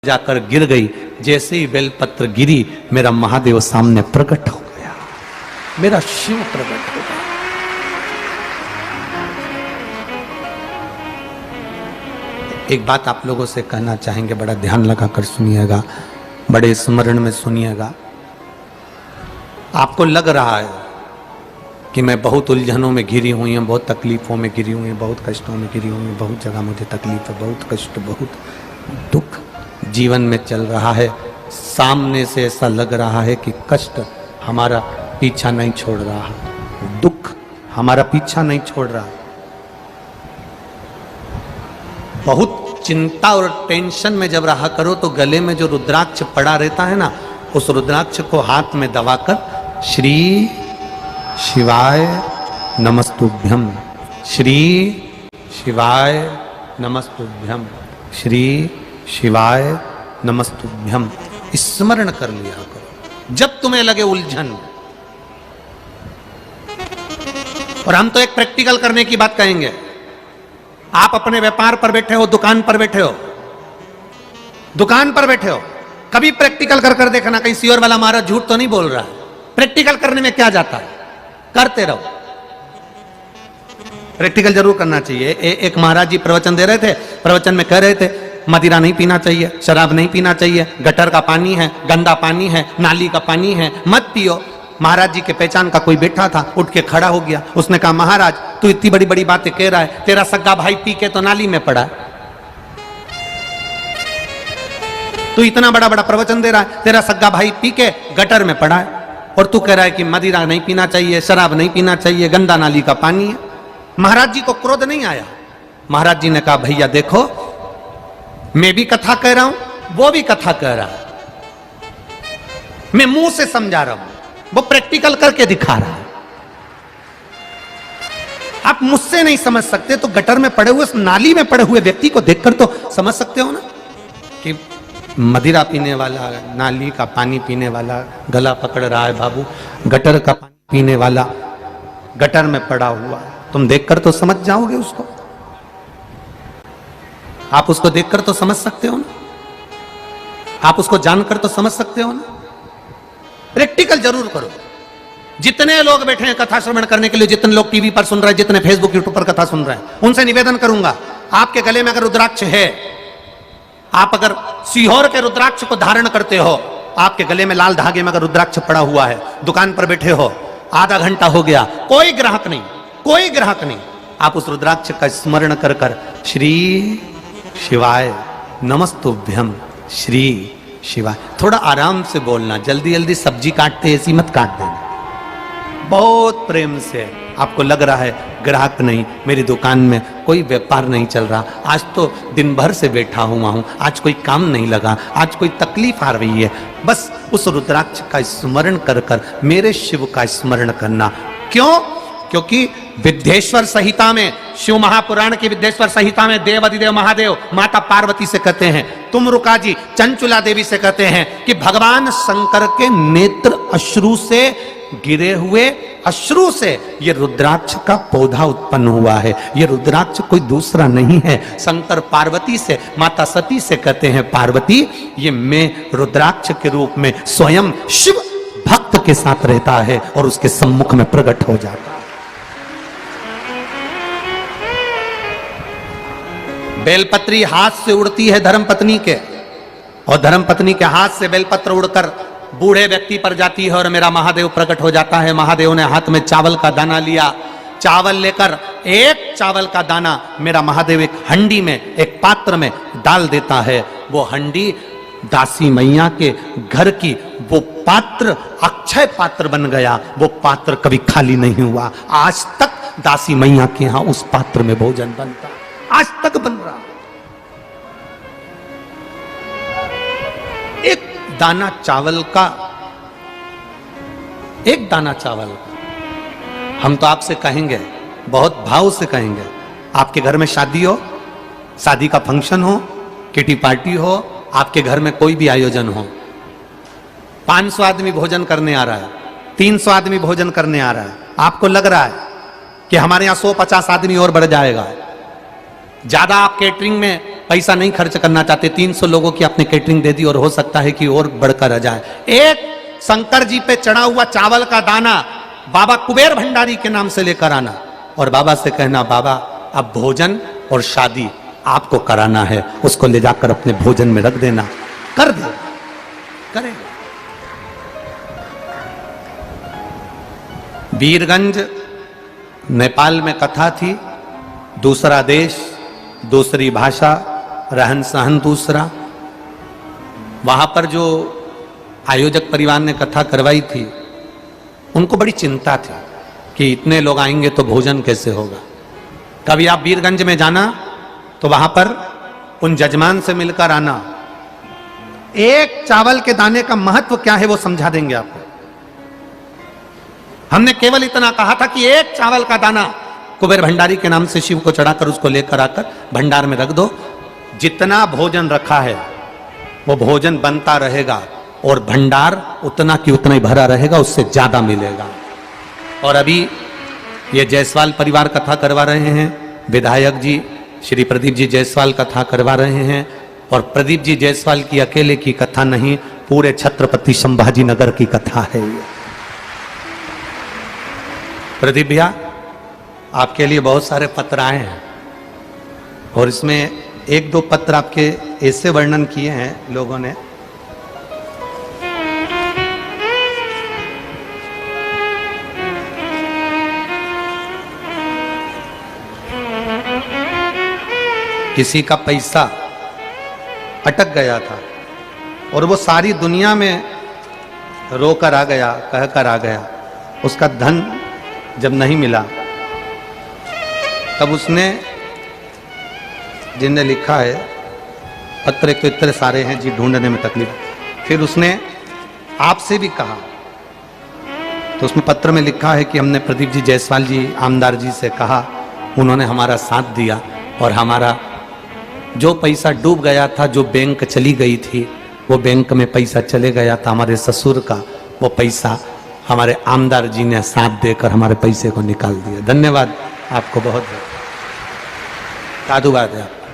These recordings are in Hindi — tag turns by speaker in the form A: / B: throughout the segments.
A: जाकर गिर गई। जैसे ही बेलपत्र गिरी मेरा महादेव सामने प्रकट हो गया, मेरा शिव प्रकट हो गया। एक बात आप लोगों से कहना चाहेंगे, बड़ा ध्यान लगाकर सुनिएगा, बड़े स्मरण में सुनिएगा। आपको लग रहा है कि मैं बहुत उलझनों में घिरी हुई हूं, बहुत तकलीफों में घिरी हुई हूं, बहुत कष्टों में घिरी हुई हूं, बहुत जगह मुझे तकलीफ है, बहुत कष्ट, बहुत दुख जीवन में चल रहा है। सामने से ऐसा लग रहा है कि कष्ट हमारा पीछा नहीं छोड़ रहा है, दुख हमारा पीछा नहीं छोड़ रहा। बहुत चिंता और टेंशन में जब रहा करो तो गले में जो रुद्राक्ष पड़ा रहता है ना, उस रुद्राक्ष को हाथ में दबाकर श्री शिवाय नमस्तुभ्यम, श्री शिवाय नमस्तुभ्यम, श्री शिवाय नमस्तुभ्यम स्मरण कर लिया करो जब तुम्हें लगे उलझन। और हम तो एक प्रैक्टिकल करने की बात कहेंगे। आप अपने व्यापार पर बैठे हो, दुकान पर बैठे हो, दुकान पर बैठे हो, कभी प्रैक्टिकल कर कर देखना कहीं सियोर वाला महाराज झूठ तो नहीं बोल रहा है। प्रैक्टिकल करने में क्या जाता है, करते रहो। प्रैक्टिकल जरूर करना चाहिए। एक महाराज जी प्रवचन दे रहे थे, प्रवचन में कह रहे थे मदिरा नहीं पीना चाहिए, शराब नहीं पीना चाहिए, गटर का पानी है, गंदा पानी है, नाली का पानी है, मत पियो। महाराज जी के पहचान का कोई बैठा था, उठ के खड़ा हो गया। उसने कहा महाराज तू इतनी बड़ी बड़ी बातें कह रहा है, तेरा सगा भाई पी के तो नाली में पड़ा है, तू इतना बड़ा बड़ा प्रवचन दे रहा है, तेरा सगा भाई पी के गटर में पड़ा है, और तू कह रहा है कि मदिरा नहीं पीना चाहिए, शराब नहीं पीना चाहिए, गंदा नाली का पानी है। महाराज जी को क्रोध नहीं आया। महाराज जी ने कहा भैया देखो, मैं भी कथा कह रहा हूं, वो भी कथा कह रहा है, मैं मुंह से समझा रहा हूं, वो प्रैक्टिकल करके दिखा रहा है। आप मुझसे नहीं समझ सकते तो गटर में पड़े हुए, नाली में पड़े हुए व्यक्ति को देखकर तो समझ सकते हो ना कि मदिरा पीने वाला, नाली का पानी पीने वाला गला पकड़ रहा है बाबू, गटर का पानी पीने वाला गटर में पड़ा हुआ, तुम देखकर तो समझ जाओगे उसको। आप उसको देखकर तो समझ सकते हो ना, आप उसको जानकर तो समझ सकते हो ना। प्रैक्टिकल जरूर करो। जितने लोग बैठे हैं कथा श्रवण करने के लिए, जितने लोग टीवी पर सुन रहे हैं, जितने फेसबुक यूट्यूब पर कथा सुन रहे हैं, उनसे निवेदन करूंगा, आपके गले में अगर रुद्राक्ष है, आप अगर सीहोर के रुद्राक्ष को धारण करते हो, आपके गले में लाल धागे में अगर रुद्राक्ष पड़ा हुआ है, दुकान पर बैठे हो, आधा घंटा हो गया, कोई ग्राहक नहीं, कोई ग्राहक नहीं, आप उस रुद्राक्ष का स्मरण कर कर श्री शिवाय नमस्तुभ्यम, श्री शिवाय। थोड़ा आराम से बोलना, जल्दी जल्दी सब्जी काटते ऐसी मत काट देना, बहुत प्रेम से। आपको लग रहा है ग्राहक नहीं, मेरी दुकान में कोई व्यापार नहीं चल रहा, आज तो दिन भर से बैठा हुआ हूं, आज कोई काम नहीं लगा, आज कोई तकलीफ आ रही है, बस उस रुद्राक्ष का स्मरण कर कर मेरे शिव का स्मरण करना। क्यों? क्योंकि विद्येश्वर संहिता में, शिव महापुराण की विद्येश्वर संहिता में देव अधिदेव महादेव माता पार्वती से कहते हैं, तुम रुका जी चंचुला देवी से कहते हैं कि भगवान शंकर के नेत्र अश्रु से गिरे हुए अश्रु से ये रुद्राक्ष का पौधा उत्पन्न हुआ है। ये रुद्राक्ष कोई दूसरा नहीं है। शंकर पार्वती से, माता सती से कहते हैं पार्वती ये मैं रुद्राक्ष के रूप में स्वयं शिव भक्त के साथ रहता है और उसके सम्मुख में प्रकट हो जाता है। बेलपत्री हाथ से उड़ती है धर्मपत्नी के, और धर्मपत्नी के हाथ से बेलपत्र उड़कर बूढ़े व्यक्ति पर जाती है और मेरा महादेव प्रकट हो जाता है। महादेव ने हाथ में चावल का दाना लिया, चावल लेकर एक चावल का दाना मेरा महादेव एक हंडी में, एक पात्र में डाल देता है। वो हंडी दासी मैया के घर की, वो पात्र अक्षय पात्र बन गया। वो पात्र कभी खाली नहीं हुआ। आज तक दासी मैया के यहां उस पात्र में भोजन बनता, आज तक बन रहा। एक दाना चावल का, एक दाना चावल का, हम तो आपसे कहेंगे, बहुत भाव से कहेंगे, आपके घर में शादी हो, शादी का फंक्शन हो, किटी पार्टी हो, आपके घर में कोई भी आयोजन हो, 500 आदमी भोजन करने आ रहा है, 300 आदमी भोजन करने आ रहा है, आपको लग रहा है कि हमारे यहां 150 आदमी और बढ़ जाएगा, ज्यादा आप केटरिंग में पैसा नहीं खर्च करना चाहते, 300 लोगों की आपने केटरिंग दे दी और हो सकता है कि और बढ़कर आ जाए। एक शंकर जी पे चढ़ा हुआ चावल का दाना बाबा कुबेर भंडारी के नाम से लेकर आना और बाबा से कहना, बाबा अब भोजन और शादी आपको कराना है, उसको ले जाकर अपने भोजन में रख देना। कर दे, करेगा। वीरगंज नेपाल में कथा थी, दूसरा देश, दूसरी भाषा, रहन सहन दूसरा। वहां पर जो आयोजक परिवार ने कथा करवाई थी, उनको बड़ी चिंता थी कि इतने लोग आएंगे तो भोजन कैसे होगा। कभी आप वीरगंज में जाना तो वहां पर उन जजमान से मिलकर आना, एक चावल के दाने का महत्व क्या है वो समझा देंगे आपको। हमने केवल इतना कहा था कि एक चावल का दाना कुबेर भंडारी के नाम से शिव को चढ़ाकर उसको लेकर आकर भंडार में रख दो, जितना भोजन रखा है वो भोजन बनता रहेगा और भंडार उतना की उतना ही भरा रहेगा, उससे ज्यादा मिलेगा। और अभी ये जायसवाल परिवार कथा करवा रहे हैं, विधायक जी श्री प्रदीप जी जायसवाल कथा करवा रहे हैं। और प्रदीप जी जायसवाल की अकेले की कथा नहीं, पूरे छत्रपति संभाजी नगर की कथा है ये। प्रदीप भैया, आपके लिए बहुत सारे पत्र आए हैं और इसमें एक दो पत्र आपके ऐसे वर्णन किए हैं लोगों ने, किसी का पैसा अटक गया था और वो सारी दुनिया में रोकर आ गया, कहकर आ गया। उसका धन जब नहीं मिला तब उसने, जिनने लिखा है पत्र, एक तो इतने सारे हैं जी, ढूंढने में तकलीफ, फिर उसने आपसे भी कहा। तो उसमें पत्र में लिखा है कि हमने प्रदीप जी जायसवाल जी आमदार जी से कहा, उन्होंने हमारा साथ दिया और हमारा जो पैसा डूब गया था, जो बैंक चली गई थी, वो बैंक में पैसा चले गया था हमारे ससुर का, वो पैसा हमारे आमदार जी ने साथ देकर हमारे पैसे को निकाल दिया। धन्यवाद आपको, बहुत साधुवाद है आपका।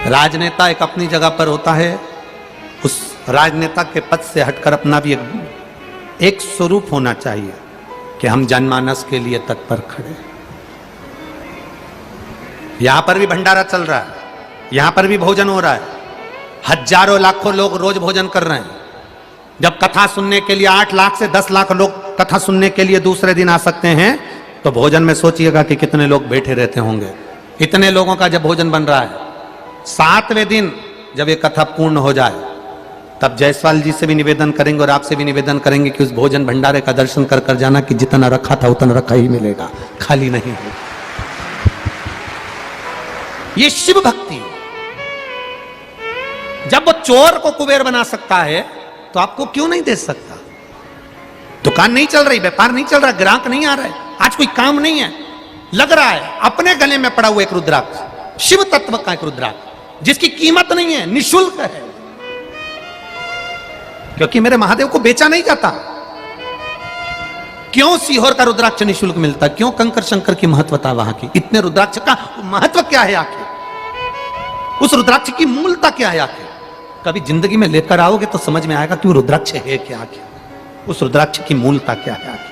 A: राजनेता एक अपनी जगह पर होता है, उस राजनेता के पद से हटकर अपना भी एक स्वरूप होना चाहिए कि हम जनमानस के लिए तत्पर खड़े। यहां पर भी भंडारा चल रहा है, यहां पर भी भोजन हो रहा है, हजारों लाखों लोग रोज भोजन कर रहे हैं। जब कथा सुनने के लिए 8 लाख से 10 लाख लोग कथा सुनने के लिए दूसरे दिन आ सकते हैं, तो भोजन में सोचिएगा कि कितने लोग बैठे रहते होंगे। इतने लोगों का जब भोजन बन रहा है, 7वें दिन जब ये कथा पूर्ण हो जाए, तब जायसवाल जी से भी निवेदन करेंगे और आपसे भी निवेदन करेंगे कि उस भोजन भंडारे का दर्शन कर कर जाना कि जितना रखा था उतना रखा ही मिलेगा, खाली नहीं होगा। ये शिव भक्ति। जब वो चोर को कुबेर बना सकता है तो आपको क्यों नहीं दे सकता? दुकान नहीं चल रही, व्यापार नहीं चल रहा, ग्राहक नहीं आ रहा है, आज कोई काम नहीं है, लग रहा है अपने गले में पड़ा हुआ एक रुद्राक्ष, शिव तत्व का एक रुद्राक्ष, जिसकी कीमत नहीं है, निशुल्क है, क्योंकि मेरे महादेव को बेचा नहीं जाता। क्यों सीहोर का रुद्राक्ष निशुल्क मिलता? क्यों कंकर शंकर की महत्वता वहां की? इतने रुद्राक्ष का महत्व क्या है आखिर? उस रुद्राक्ष की मूलता क्या है आखिर? कभी जिंदगी में लेकर आओगे तो समझ में आएगा कि वो रुद्राक्ष है क्या आखिर, उस रुद्राक्ष की मूलता क्या है आखिर।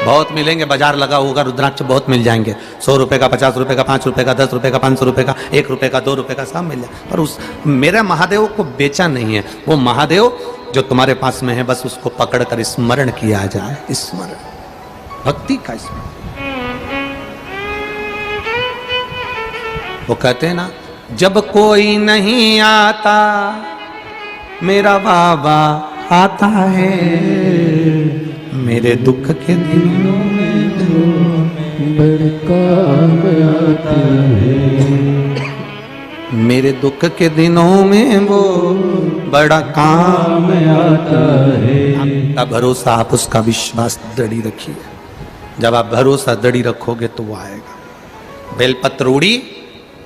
A: बहुत मिलेंगे, बाजार लगा होगा, रुद्राक्ष बहुत मिल जाएंगे, 100 रुपए का, 50 रुपए का, 5 रुपए का, 10 रुपए का, 500 रुपए का, 1 रुपए का, 2 रुपए का, सब मिल जाए। पर उस मेरे महादेव को बेचा नहीं है। वो महादेव जो तुम्हारे पास में है, बस उसको पकड़कर स्मरण किया जाए, स्मरण, भक्ति का स्मरण। वो कहते हैं ना, जब कोई नहीं आता मेरा बाबा आता है, मेरे दुख के दिनों में जो बड़े काम आता है, मेरे दुख के दिनों में वो बड़ा काम आता है। आपका भरोसा, आप उसका विश्वास दृढ़ी रखिए। जब आप भरोसा दृढ़ी रखोगे तो वो आएगा। बेलपत्र उड़ी,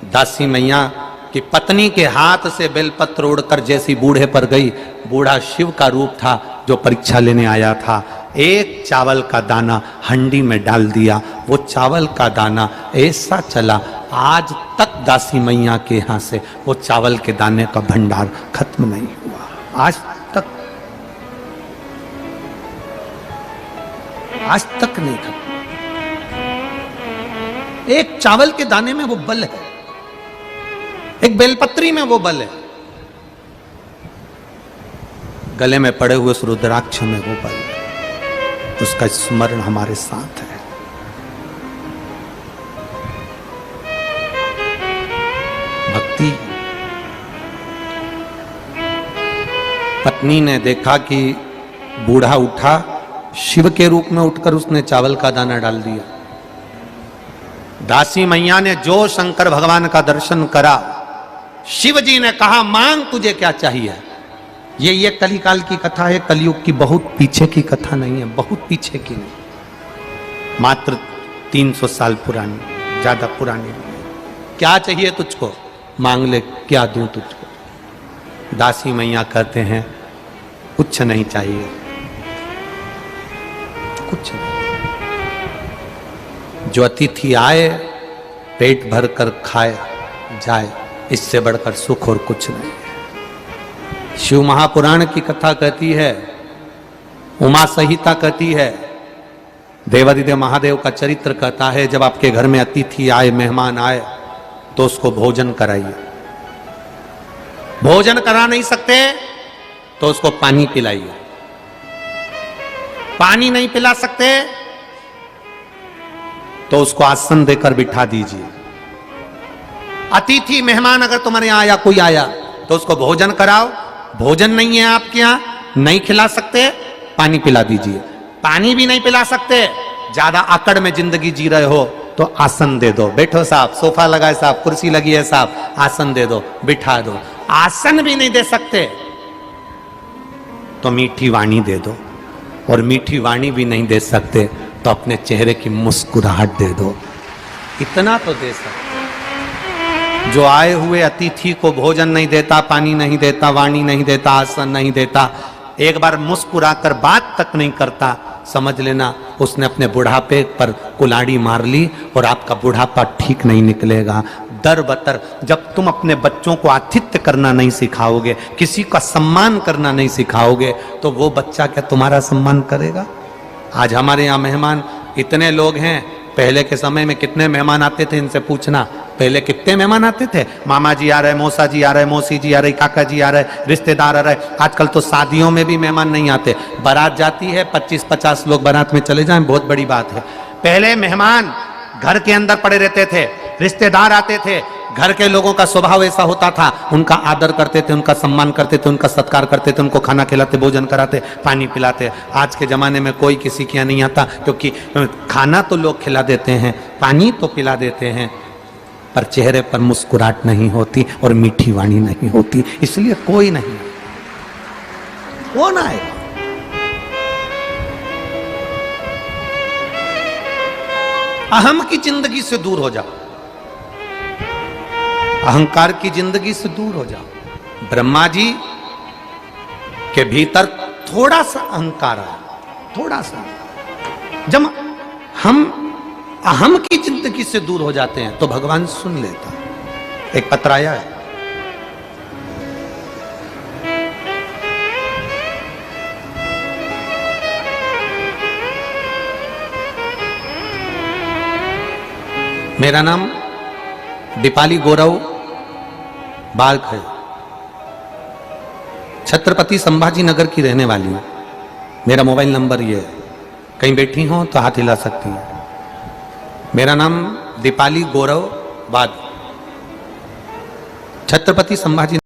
A: दासी मैया की पत्नी के हाथ से बेलपत्र उड़कर जैसी बूढ़े पर गई, बूढ़ा शिव का रूप था जो परीक्षा लेने आया था। एक चावल का दाना हंडी में डाल दिया, वो चावल का दाना ऐसा चला, आज तक दासी मैया के यहां से वो चावल के दाने का भंडार खत्म नहीं हुआ, आज तक नहीं खत्म। एक चावल के दाने में वो बल है, एक बेलपत्री में वो बल है, गले में पड़े हुए उस रुद्राक्ष में वो बल है, उसका स्मरण हमारे साथ है। भक्ति। पत्नी ने देखा कि बूढ़ा उठा, शिव के रूप में उठकर उसने चावल का दाना डाल दिया। दासी मैया ने जो शंकर भगवान का दर्शन करा, शिव जी ने कहा मांग तुझे क्या चाहिए। ये कलिकाल की कथा है, कलयुग की, बहुत पीछे की कथा नहीं है, बहुत पीछे की नहीं, मात्र 300 साल पुरानी, ज्यादा पुरानी। क्या चाहिए तुझको, मांग ले, क्या दूं तुझको। दासी मैया कहते हैं कुछ नहीं चाहिए, कुछ नहीं। जो अतिथि आए पेट भर कर खाए जाए, इससे बढ़कर सुख और कुछ नहीं है। शिव महापुराण की कथा कहती है, उमा संहिता कहती है, देवादिदेव महादेव का चरित्र कहता है, जब आपके घर में अतिथि आए, मेहमान आए, तो उसको भोजन कराइए। भोजन करा नहीं सकते तो उसको पानी पिलाइए। पानी नहीं पिला सकते तो उसको आसन देकर बिठा दीजिए। अतिथि मेहमान अगर तुम्हारे यहां आया, कोई आया, तो उसको भोजन कराओ। भोजन नहीं है आपके यहां, नहीं खिला सकते, पानी पिला दीजिए। पानी भी नहीं पिला सकते, ज्यादा आकड़ में जिंदगी जी रहे हो, तो आसन दे दो, बैठो साहब, सोफा लगा है साहब, कुर्सी लगी है साहब, आसन दे दो, बिठा दो। आसन भी नहीं दे सकते तो मीठी वाणी दे दो, और मीठी वाणी भी नहीं दे सकते तो अपने चेहरे की मुस्कुराहट दे दो। इतना तो दे सकते। जो आए हुए अतिथि को भोजन नहीं देता, पानी नहीं देता, वाणी नहीं देता, आसन नहीं देता, एक बार मुस्कुराकर बात तक नहीं करता, समझ लेना उसने अपने बुढ़ापे पर कुल्हाड़ी मार ली और आपका बुढ़ापा ठीक नहीं निकलेगा। दर बतर जब तुम अपने बच्चों को आतिथ्य करना नहीं सिखाओगे, किसी का सम्मान करना नहीं सिखाओगे, तो वो बच्चा क्या तुम्हारा सम्मान करेगा। आज हमारे यहाँ मेहमान इतने लोग हैं, पहले के समय में कितने मेहमान आते थे इनसे पूछना। पहले कितने मेहमान आते थे, मामा जी आ रहे, मौसा जी आ रहे, मौसी जी आ रही, काका जी आ रहे, रिश्तेदार आ रहे। आजकल तो शादियों में भी मेहमान नहीं आते, बारात जाती है, 25-50 लोग बारात में चले जाएं, बहुत बड़ी बात है। पहले मेहमान घर के अंदर पड़े रहते थे, रिश्तेदार आते थे, घर के लोगों का स्वभाव ऐसा होता था, उनका आदर करते थे, उनका सम्मान करते थे, उनका सत्कार करते थे, उनको खाना खिलाते, भोजन कराते, पानी पिलाते। आज के जमाने में कोई किसी के यहाँ नहीं आता, क्योंकि खाना तो लोग खिला देते हैं, पानी तो पिला देते हैं, पर चेहरे पर मुस्कुराहट नहीं होती और मीठी वाणी नहीं होती, इसलिए कोई नहीं। कौन आएगा? अहम की जिंदगी से दूर हो जाओ, अहंकार की जिंदगी से दूर हो जाओ। ब्रह्मा जी के भीतर थोड़ा सा अहंकार है, थोड़ा सा। जब हम अहम की जिंदगी से दूर हो जाते हैं तो भगवान सुन लेता है। एक पत्र आया है, मेरा नाम दीपाली गौरव बाग है, छत्रपति संभाजी नगर की रहने वाली हूं। मेरा मोबाइल नंबर ये है, कहीं बैठी हो तो हाथ हिला सकती हैं। मेरा नाम दीपाली गौरव बाग, छत्रपति संभाजी